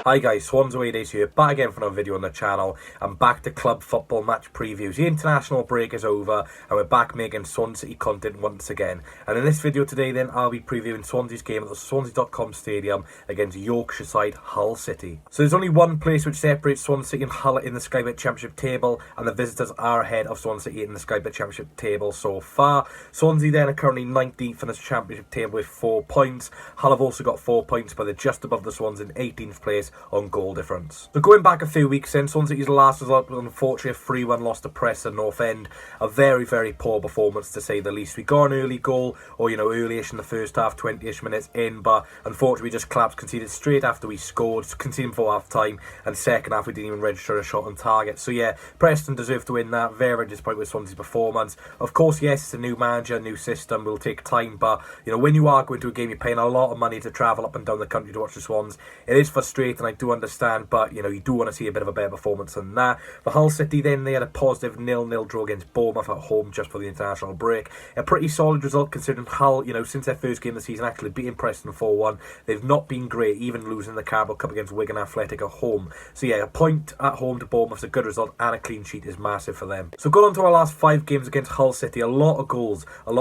Hi guys, Swans Away Days here, back again for another video on the channel. I'm back to club football match previews. The international break is over and we're back making Swansea City content once again. And in this video today then, I'll be previewing Swansea's game at the Swansea.com stadium against Yorkshire side Hull City. So there's only one place which separates Swansea City and Hull in the Sky Bet Championship table, and the visitors are ahead of Swansea City in the Sky Bet Championship table so far. Swansea then are currently 19th in the Championship table with 4 points. Hull have also got 4 points, but they're just above the Swans in 18th place on goal difference. So going back a few weeks then, Swansea City's last result was unfortunately a 3-1 loss to Preston North End. A very, very poor performance to say the least. We got an early goal, or early-ish in the first half, 20-ish minutes in, but unfortunately we just collapsed, conceded straight after we scored, conceding before half time, and second half we didn't even register a shot on target. So yeah, Preston deserved to win that. Very, very disappointed with Swansea's performance. Of course, yes, it's a new manager, new system, will take time, but when you are going to a game, you're paying a lot of money to travel up and down the country to watch the Swans. It is frustrating, I do understand, but you do want to see a bit of a better performance than that. For Hull City then, they had a positive 0-0 draw against Bournemouth at home just for the international break. A pretty solid result considering Hull, since their first game of the season, actually beating Preston 4-1. They've not been great, even losing the Carabao Cup against Wigan Athletic at home. So yeah, a point at home to Bournemouth is a good result, and a clean sheet is massive for them. So going on to our last 5 games against Hull City, a lot of goals in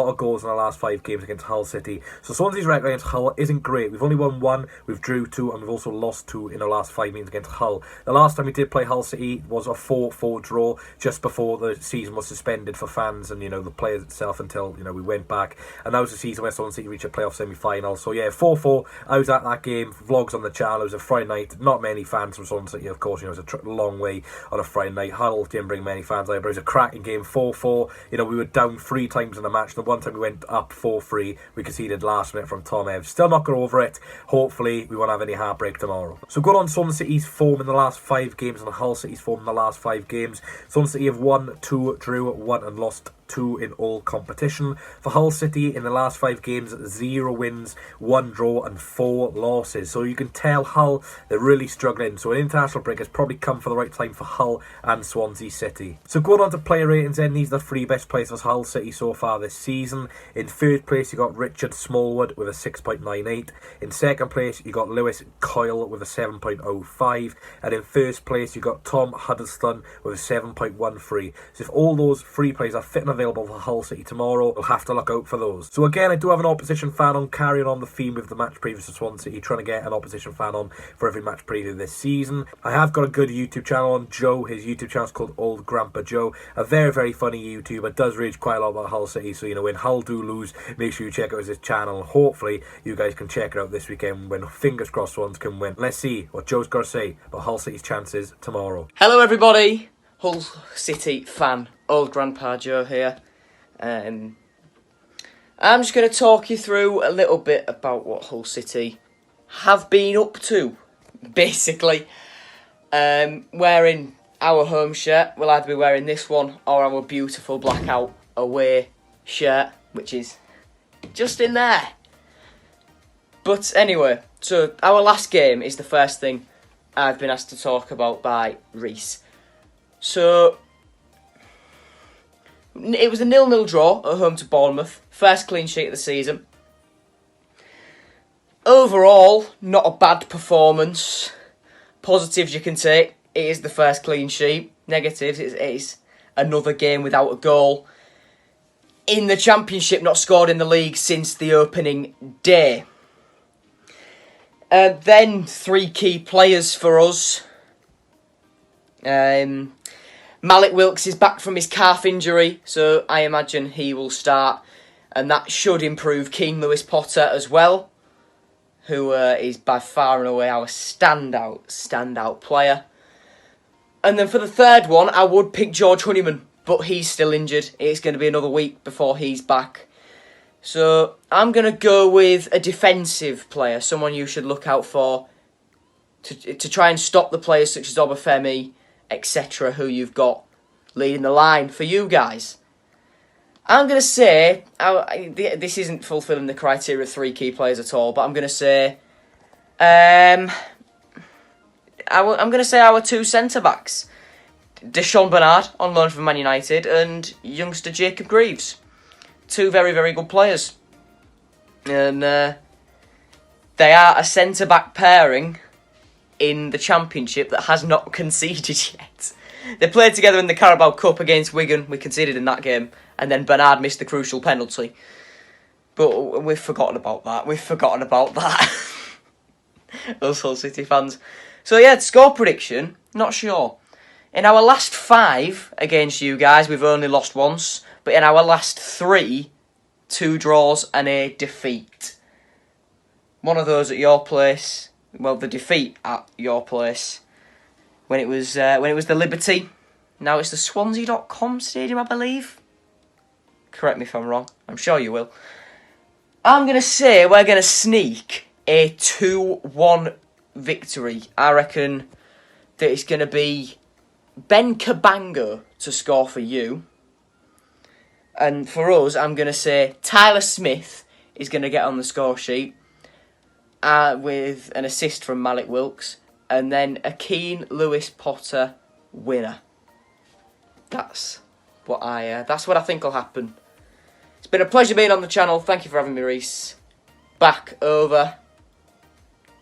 our last 5 games against Hull City. So Swansea's record against Hull isn't great. We've only won 1, we've drew 2, and we've also lost 2 in our last 5 meetings against Hull. The last time we did play Hull City was a 4-4 draw just before the season was suspended for fans and the players itself until we went back, and that was the season where Swansea City reached a playoff semi-final. So yeah, 4-4. I was at that game, vlogs on the channel. It was a Friday night, not many fans from Swansea City, of course. It's a long way on a Friday night. Hull didn't bring many fans either, but it was a cracking game. 4-4. We were down 3 times in the match. The one time we went up 4-3, we conceded last minute from Tom Evans. Still not got over it. Hopefully we won't have any heartbreak tomorrow. So going on Swansea City's form in the last 5 games and Hull City's form in the last 5 games. Swansea City have won 2, drew 1 and lost 2 in all competition. For Hull City in the last 5 games, 0 wins, 1 draw and 4 losses. So you can tell Hull, they're really struggling. So an international break has probably come for the right time for Hull and Swansea City. So going on to player ratings then, these are the 3 best players for Hull City so far this season. In third place you got Richard Smallwood with a 6.98. In second place you got Lewis Coyle with a 7.05. And in first place you got Tom Huddleston with a 7.13. So if all those 3 players are fit and available for Hull City tomorrow, we'll have to look out for those. So again, I do have an opposition fan on, carrying on the theme with the match previews to Swansea City, trying to get an opposition fan on for every match preview this season. I have got a good YouTube channel on Joe. His YouTube channel is called Old Grandpa Joe. A very, very funny YouTuber, does rage quite a lot about Hull City, so when Hull do lose, make sure you check out his channel. Hopefully you guys can check it out this weekend when, fingers crossed, Swans can win. Let's see what Joe's got to say about Hull City's chances tomorrow. Hello everybody, Hull City fan, Old Grandpa Joe here. I'm just going to talk you through a little bit about what Hull City have been up to, basically. Wearing our home shirt, we'll either be wearing this one or our beautiful blackout away shirt, which is just in there. But anyway, so our last game is the first thing I've been asked to talk about by Reese. So it was a 0-0 draw at home to Bournemouth. First clean sheet of the season. Overall, not a bad performance. Positives you can take, it is the first clean sheet. Negatives, it is another game without a goal. In the Championship, not scored in the league since the opening day. Then 3 key players for us. Malik Wilks is back from his calf injury, so I imagine he will start, and that should improve Keane Lewis Potter as well, who is by far and away our standout player. And then for the third one, I would pick George Honeyman, but he's still injured. It's going to be another week before he's back. So I'm going to go with a defensive player, someone you should look out for to try and stop the players such as Obafemi, etc., who you've got leading the line for you guys. I'm going to say, this isn't fulfilling the criteria of 3 key players at all, but I'm going to say, I'm going to say our 2 centre-backs, Deshaun Bernard on loan from Man United and youngster Jacob Greaves. 2 very, very good players. And they are a centre-back pairing in the Championship that has not conceded yet. They played together in the Carabao Cup against Wigan. We conceded in that game. And then Bernard missed the crucial penalty. But we've forgotten about that. Us Hull City fans. So yeah, score prediction, not sure. In our last 5 against you guys, we've only lost once. But in our last 3, 2 draws and a defeat. One of those at your place. Well, the defeat at your place. When it was the Liberty. Now it's the Swansea.com stadium, I believe. Correct me if I'm wrong. I'm sure you will. I'm going to say we're going to sneak a 2-1 victory. I reckon that it's going to be Ben Cabango to score for you. And for us, I'm going to say Tyler Smith is going to get on the score sheet with an assist from Malik Wilks. And then a Keane Lewis Potter winner. That's what I think will happen. It's been a pleasure being on the channel. Thank you for having me, Reese. Back over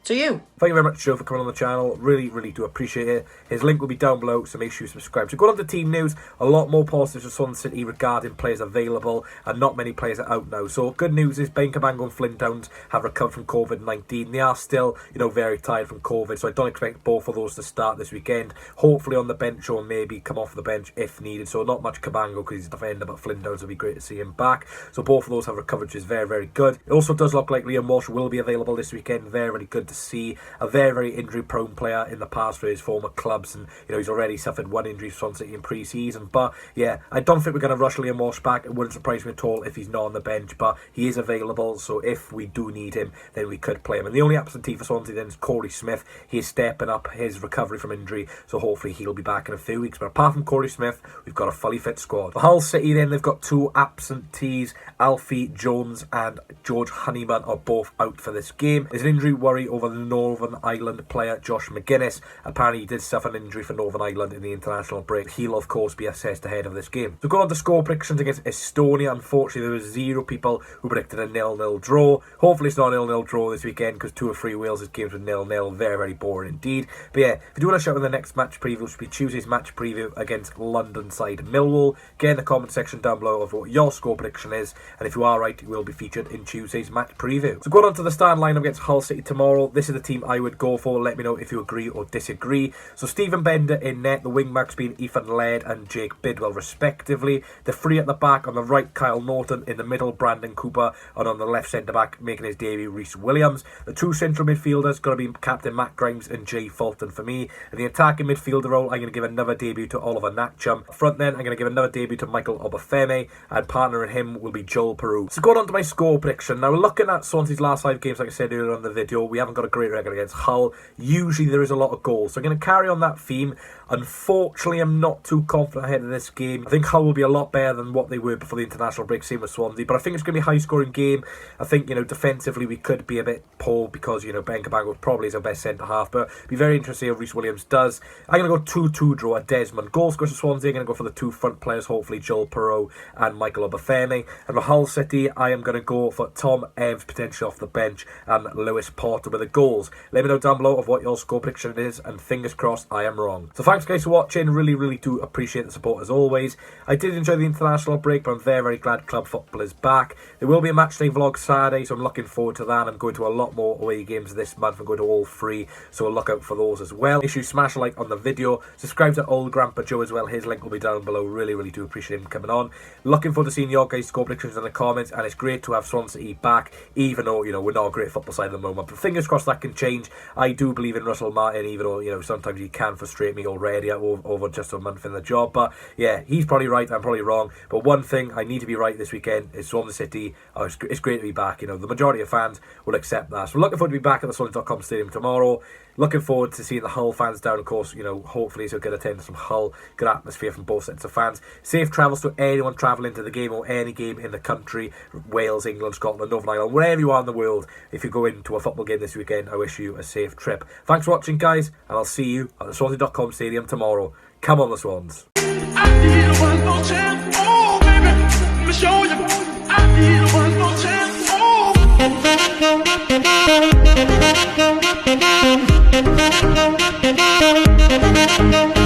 to you. Thank you very much, Joe, for coming on the channel. Really do appreciate it. His link will be down below, so make sure you subscribe. So going on to team news, a lot more positives for Swansea City regarding players available, and not many players are out now. So good news is Ben Cabango and Flynn Downs have recovered from COVID-19. They are still, very tired from COVID, so I don't expect both of those to start this weekend. Hopefully on the bench, or maybe come off the bench if needed. So not much Cabango because he's a defender, but Flynn Downs will be great to see him back. So both of those have recovered, which is very good. It also does look like Liam Walsh will be available this weekend. Very good to see. A very injury prone player in the past for his former clubs, and he's already suffered 1 injury for Swansea City in pre-season. But yeah, I don't think we're going to rush Liam Walsh back. It wouldn't surprise me at all if he's not on the bench, but he is available, so if we do need him, then we could play him. And the only absentee for Swansea then is Corey Smith. He is stepping up his recovery from injury, so hopefully he'll be back in a few weeks. But apart from Corey Smith, we've got a fully fit squad. For Hull City then, they've got 2 absentees. Alfie Jones and George Honeyman are both out for this game. There's an injury worry over the Northern Ireland player Josh McGuinness. Apparently he did suffer an injury for Northern Ireland in the international break. He'll of course be assessed ahead of this game. So going on to score predictions against Estonia, unfortunately there was 0 people who predicted a 0-0 draw. Hopefully it's not a 0-0 draw this weekend, because 2 or 3 Wales' games with 0-0, very boring indeed. But yeah, if you do want to shout in the next match preview, which will be Tuesday's match preview against London side Millwall, get in the comment section down below of what your score prediction is, and if you are right, you will be featured in Tuesday's match preview. So going on to the starting lineup against Hull City tomorrow, this is the team I would go for. Let me know if you agree or disagree. So Stephen Bender in net, the wing backs being Ethan Laird and Jake Bidwell respectively. The 3 at the back, on the right Kyle Norton, in the middle Brandon Cooper, and on the left centre back making his debut Rhys Williams. The 2 central midfielders going to be Captain Matt Grimes and Jay Fulton for me. In the attacking midfielder role, I'm going to give another debut to Oliver Natcham. Up front then, I'm going to give another debut to Michael Obafemi, and partnering him will be Joel Peru. So going on to my score prediction. Now looking at Swansea's last 5 games, like I said earlier on the video, we haven't got a great record against Hull. Usually there is a lot of goals, so I'm going to carry on that theme. Unfortunately, I'm not too confident ahead of this game. I think Hull will be a lot better than what they were before the international break, same with Swansea, but I think it's going to be a high-scoring game. I think, defensively we could be a bit poor because, Ben Cabango probably is our best centre-half, but it'll be very interesting how Rhys Williams does. I'm going to go 2-2 draw at Desmond. Goal scorers for Swansea, I'm going to go for the 2 front players, hopefully Joel Perot and Michael Obafemi. And for Hull City, I am going to go for Tom Evans, potentially off the bench, and Lewis Potter with the goals. Let me know down below of what your score prediction is, and fingers crossed I am wrong. So thanks guys for watching. Really do appreciate the support as always. I did enjoy the international break, but I'm very glad club football is back. There will be a matchday vlog Saturday, so I'm looking forward to that. I'm going to a lot more away games this month. I'm going to all 3, so look out for those as well. Make sure you smash a like on the video. Subscribe to Old Grandpa Joe as well. His link will be down below. Really do appreciate him coming on. Looking forward to seeing your guys' score predictions in the comments, and it's great to have Swansea City back, even though, we're not a great football side at the moment. But fingers crossed that can change. I do believe in Russell Martin, even though, sometimes he can frustrate me already over just a month in the job. But yeah, he's probably right, I'm probably wrong. But one thing I need to be right this weekend is Swansea City. It's great to be back. The majority of fans will accept that. So looking forward to be back at the Swansea.com stadium tomorrow. Looking forward to seeing the Hull fans down, of course. Hopefully it's a good attendance from Hull, good atmosphere from both sets of fans. Safe travels to anyone travelling to the game or any game in the country, Wales, England, Scotland, Northern Ireland, wherever you are in the world. If you go into a football game this weekend, I wish you a safe trip. Thanks for watching, guys, and I'll see you at the Swansea.com stadium tomorrow. Come on, the Swans. I need one more chance. Oh, baby, let me show you. I need one more chance. Oh. Thank you.